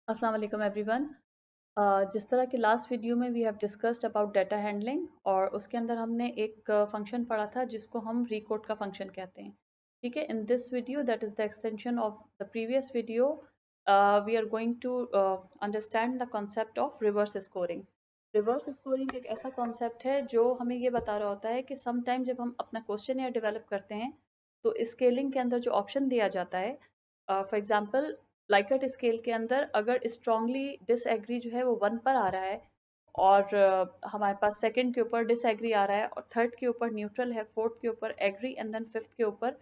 अस्सलाम वालेकुम एवरीवन। जिस तरह की लास्ट वीडियो में we have discussed about data handling और उसके अंदर हमने एक फंक्शन पढ़ा था जिसको हम रिकोड का फंक्शन कहते हैं। ठीक है, in this video that is the extension of the previous video we are going to understand the concept of reverse scoring. Reverse scoring एक ऐसा कॉन्सेप्ट है जो हमें ये बता रहा होता है कि समटाइम जब हम अपना क्वेश्चन या डेवलप करते हैं तो स्केलिंग के अंदर जो ऑप्शन दिया जाता है, फॉर एग्जांपल लाइकर्ट स्केल के अंदर अगर स्ट्रांगली डिसएग्री जो है वो 1 पर आ रहा है और हमारे पास सेकंड के ऊपर डिसएग्री आ रहा है और थर्ड के ऊपर न्यूट्रल है, फोर्थ के ऊपर एग्री एंड देन फिफ्थ के ऊपर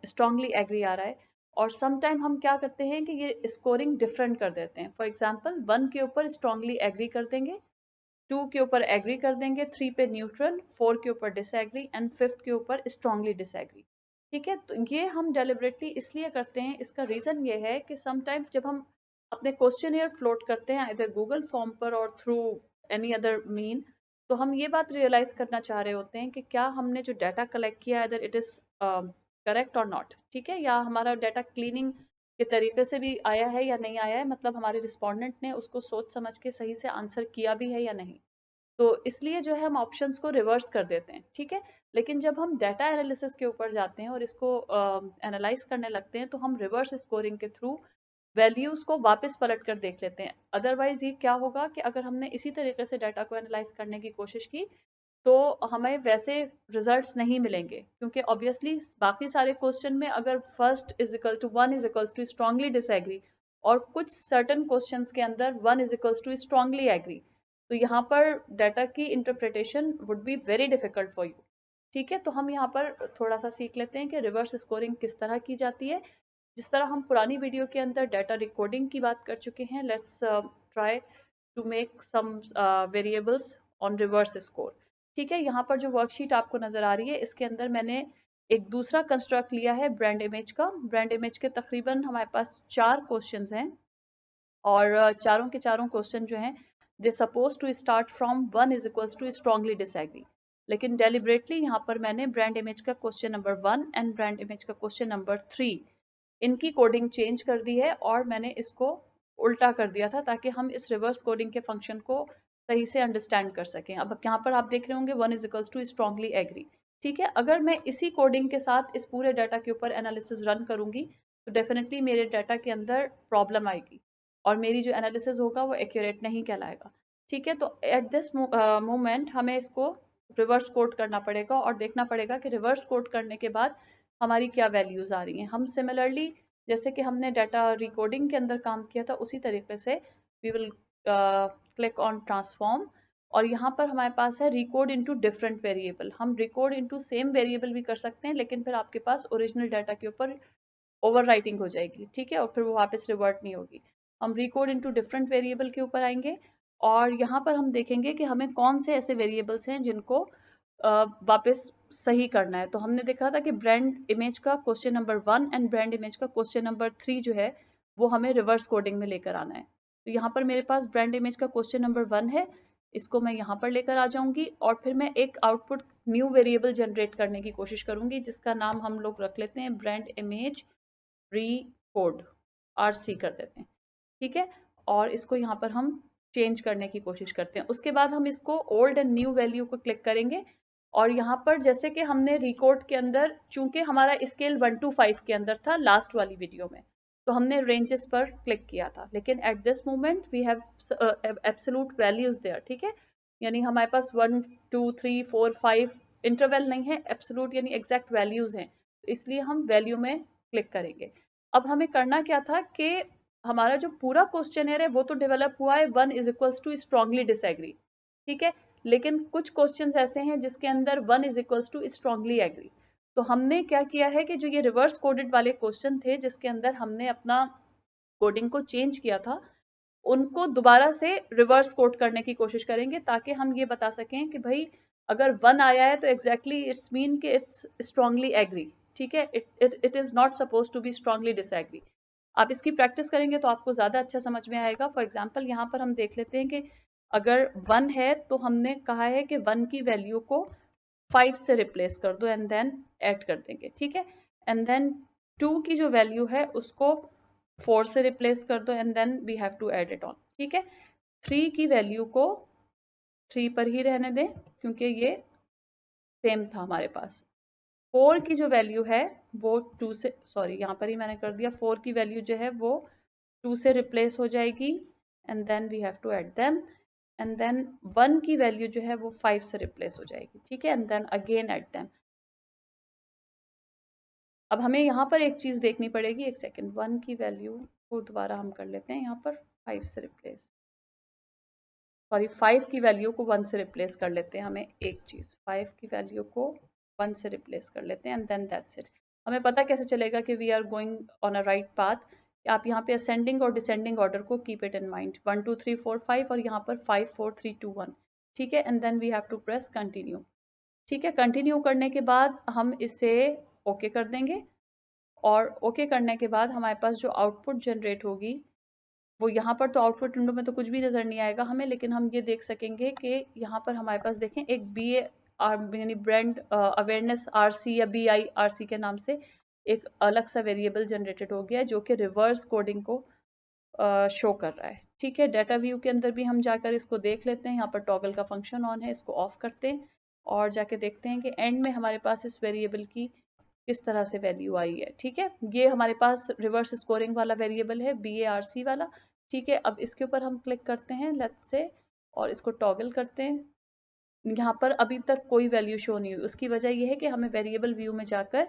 स्ट्रांगली एग्री आ रहा है। और सम टाइम हम क्या करते हैं कि ये स्कोरिंग डिफरेंट कर देते हैं। फॉर एग्जांपल 1 के ऊपर स्ट्रांगली एग्री कर देंगे, 2 के ऊपर एग्री कर देंगे, 3 पे न्यूट्रल, 4 के ऊपर डिसएग्री एंड 5th के ऊपर स्ट्रांगली डिसएग्री। ठीक है, तो ये हम डेलिबरेटली इसलिए करते हैं, इसका रीजन ये है कि समटाइम जब हम अपने क्वेश्चनियर फ्लोट करते हैं इधर गूगल फॉर्म पर और थ्रू एनी अदर मीन, तो हम ये बात रियलाइज करना चाह रहे होते हैं कि क्या हमने जो डाटा कलेक्ट किया है इधर इट इज करेक्ट और नॉट। ठीक है, या हमारा डाटा क्लीनिंग के तरीके से भी आया है या नहीं आया है, मतलब हमारे रिस्पोंडेंट ने उसको सोच समझ के सही से आंसर किया भी है या नहीं। तो इसलिए जो है हम ऑप्शंस को रिवर्स कर देते हैं। ठीक है, लेकिन जब हम डाटा एनालिसिस के ऊपर जाते हैं और इसको एनालाइज करने लगते हैं तो हम रिवर्स स्कोरिंग के थ्रू वैल्यूज को वापस पलट कर देख लेते हैं। अदरवाइज ये क्या होगा कि अगर हमने इसी तरीके से डाटा को एनालाइज करने की कोशिश की तो हमें वैसे रिजल्ट्स नहीं मिलेंगे, क्योंकि ऑब्वियसली बाकी सारे क्वेश्चन में अगर first is equal to 1 is equal to strongly disagree और कुछ सर्टन क्वेश्चंस के अंदर 1 is equal to strongly agree, तो यहाँ पर डाटा की interpretation would be very difficult for you. ठीक है, तो हम यहाँ पर थोड़ा सा सीख लेते हैं कि रिवर्स स्कोरिंग किस तरह की जाती है। जिस तरह हम पुरानी वीडियो के अंदर डाटा रिकॉर्डिंग की बात कर चुके हैं, let's try to make some variables on reverse score. ठीक है, यहाँ पर जो वर्कशीट आपको नजर आ रही है इसके अंदर मैंने एक दूसरा कंस्ट्रक्ट लिया है ब्रांड इमेज का। ब्रांड इमेज के तकरीबन हमारे पास 4 क्वेश्चंस हैं और चारों के चारों क्वेश्चन जो हैं they suppose to start from 1 is equals to strongly disagree. लेकिन डेलिबरेटली यहाँ पर मैंने ब्रांड इमेज का question number 1 and brand image का क्वेश्चन नंबर 3 इनकी कोडिंग चेंज कर दी है और मैंने इसको उल्टा कर दिया था ताकि हम इस रिवर्स कोडिंग के फंक्शन को सही से अंडरस्टैंड कर सकें। अब यहाँ पर आप देख रहे होंगे 1 is equals to strongly agree. ठीक है, अगर मैं इसी कोडिंग के साथ इस पूरे डाटा के ऊपर एनालिसिस रन करूंगी तो डेफिनेटली मेरे डाटा के अंदर प्रॉब्लम आएगी और मेरी जो एनालिसिस होगा वो एक्यूरेट नहीं कहलाएगा। ठीक है, तो एट दिस मोमेंट हमें इसको रिवर्स कोड करना पड़ेगा और देखना पड़ेगा कि रिवर्स कोड करने के बाद हमारी क्या वैल्यूज आ रही हैं। हम सिमिलरली जैसे कि हमने डाटा रिकोडिंग के अंदर काम किया था उसी तरीके से we will click on transform और यहाँ पर हमारे पास है रिकोड इनटू डिफरेंट वेरिएबल। हम रिकोड इनटू सेम वेरिएबल भी कर सकते हैं, लेकिन फिर आपके पास ओरिजिनल डाटा के ऊपर ओवर राइटिंग हो जाएगी। ठीक है, और फिर वो वापस रिवर्ट नहीं होगी। हम रिकोड इनटू डिफरेंट वेरिएबल के ऊपर आएंगे और यहाँ पर हम देखेंगे कि हमें कौन से ऐसे वेरिएबल्स हैं जिनको वापस सही करना है। तो हमने देखा था कि ब्रांड इमेज का question number 1 and brand image का क्वेश्चन नंबर 3 जो है वो हमें रिवर्स कोडिंग में लेकर आना है। तो यहाँ पर मेरे पास ब्रांड इमेज का क्वेश्चन नंबर 1 है, इसको मैं यहाँ पर लेकर आ जाऊंगी और फिर मैं एक आउटपुट न्यू वेरिएबल जनरेट करने की कोशिश करूंगी जिसका नाम हम लोग रख लेते हैं ब्रांड इमेज री कोड, RC कर देते हैं। ठीक है, और इसको यहाँ पर हम चेंज करने की कोशिश करते हैं। उसके बाद हम इसको ओल्ड एंड न्यू वैल्यू को क्लिक करेंगे और यहाँ पर जैसे कि हमने रिकॉर्ड के अंदर चूंकि हमारा स्केल 1 to 5 के अंदर था लास्ट वाली वीडियो में, तो हमने रेंजेस पर क्लिक किया था, लेकिन at this moment we have absolute values there. ठीक है, यानी हमारे पास 1 2 3 4 5 इंटरवल नहीं है, एब्सोल्यूट यानी एग्जैक्ट वैल्यूज हैं, तो इसलिए हम वैल्यू में क्लिक करेंगे। अब हमें करना क्या था कि हमारा जो पूरा क्वेश्चनर है वो तो डेवलप हुआ है 1 is equals to strongly disagree. ठीक है, लेकिन कुछ क्वेश्चंस ऐसे हैं जिसके अंदर 1 is equals to strongly agree. तो हमने क्या किया है कि जो ये रिवर्स कोडेड वाले क्वेश्चन थे जिसके अंदर हमने अपना कोडिंग को चेंज किया था, उनको दोबारा से रिवर्स कोड करने की कोशिश करेंगे ताकि हम ये बता सकें कि भाई अगर 1 आया है तो एग्जैक्टली इट्स मीन कि इट्स स्ट्रांगली एग्री। ठीक है, it is not suppose to be strongly disagree. आप इसकी प्रैक्टिस करेंगे तो आपको ज्यादा अच्छा समझ में आएगा। फॉर एग्जाम्पल यहाँ पर हम देख लेते हैं कि अगर 1 है तो हमने कहा है कि 1 की वैल्यू को 5 से रिप्लेस कर दो एंड देन ऐड कर देंगे। ठीक है, एंड देन 2 की जो वैल्यू है उसको 4 से रिप्लेस कर दो and then we have to add it on, ठीक है। 3 की वैल्यू को 3 पर ही रहने दें क्योंकि ये सेम था हमारे पास। 4 की जो वैल्यू है वो 2 से, सॉरी यहाँ पर ही मैंने कर दिया, 4 की वैल्यू जो है वो 2 से रिप्लेस हो जाएगी and then we have to add them and then 1 की वैल्यू जो है वो 5 से रिप्लेस हो जाएगी, ठीक है, and then again add them. अब हमें यहाँ पर एक चीज देखनी पड़ेगी, एक सेकेंड, 1 की वैल्यू को दोबारा हम कर लेते हैं यहाँ पर 5 से रिप्लेस, सॉरी 5 की वैल्यू को 1 से रिप्लेस कर लेते हैं। हमें एक चीज 5 की वैल्यू को 1 से रिप्लेस कर लेते हैं एंड देन दैट्स इट। हमें पता कैसे चलेगा कि we are going on a right path? आप यहाँ पे असेंडिंग और डिसेंडिंग ऑर्डर को कीप इट इन माइंड, 1 2 3 4 5 और यहाँ पर 5 4 3 2 1, ठीक है, and then we have to press continue, ठीक है। कंटिन्यू करने के बाद हम इसे ओके कर देंगे और ओके करने के बाद हमारे पास जो आउटपुट जनरेट होगी वो यहाँ पर तो आउटपुट विंडो में तो कुछ भी नजर नहीं आएगा हमें, लेकिन हम ये देख सकेंगे कि यहाँ पर हमारे पास देखें एक BA यानी ब्रांड अवेयरनेस RC या BI RC के नाम से एक अलग सा वेरिएबल जनरेटेड हो गया है जो कि रिवर्स कोडिंग को शो कर रहा है, ठीक है। डाटा व्यू के अंदर भी हम जाकर इसको देख लेते हैं, यहाँ पर टॉगल का फंक्शन ऑन है, इसको ऑफ करते हैं और जाके देखते हैं कि एंड में हमारे पास इस वेरिएबल की किस तरह से वैल्यू आई है, ठीक है। ये हमारे पास रिवर्स स्कोरिंग वाला वेरिएबल है BARC वाला, ठीक है। अब इसके ऊपर हम क्लिक करते हैं लेट्स से और इसको टॉगल करते हैं। यहाँ पर अभी तक कोई वैल्यू शो नहीं हुई, उसकी वजह यह है कि हमें वेरिएबल व्यू में जाकर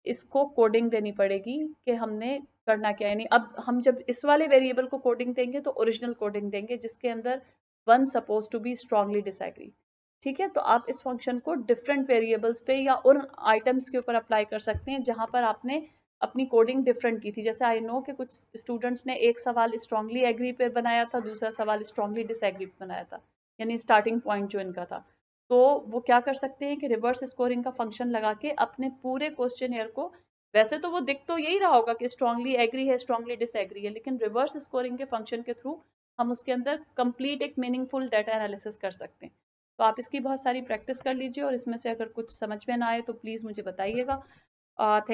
इसको कोडिंग देनी पड़ेगी कि हमने करना क्या है। यानी अब हम जब इस वाले वेरिएबल को कोडिंग देंगे तो ओरिजिनल कोडिंग देंगे जिसके अंदर one suppose to be strongly disagree, ठीक है। तो आप इस फंक्शन को डिफरेंट वेरिएबल्स पे या उन आइटम्स के ऊपर अप्लाई कर सकते हैं जहां पर आपने अपनी कोडिंग डिफरेंट की थी। जैसे आई नो कि कुछ स्टूडेंट्स ने एक सवाल स्ट्रांगली एग्री पे बनाया था, दूसरा सवाल स्ट्रांगली डिसएग्री पे बनाया था, यानी स्टार्टिंग पॉइंट जो इनका था। तो वो क्या कर सकते हैं कि रिवर्स स्कोरिंग का फंक्शन लगा के अपने पूरे क्वेश्चन को, वैसे तो वो दिख तो यही रहा होगा कि स्ट्रांगली एग्री है स्ट्रांगली डिसएग्री है, लेकिन रिवर्स स्कोरिंग के फंक्शन के थ्रू हम उसके अंदर कंप्लीट एक मीनिंगफुल डाटा एनालिसिस कर सकते हैं। तो आप इसकी बहुत सारी प्रैक्टिस कर लीजिए और इसमें से अगर कुछ समझ में ना आए तो प्लीज़ मुझे बताइएगा। थैंक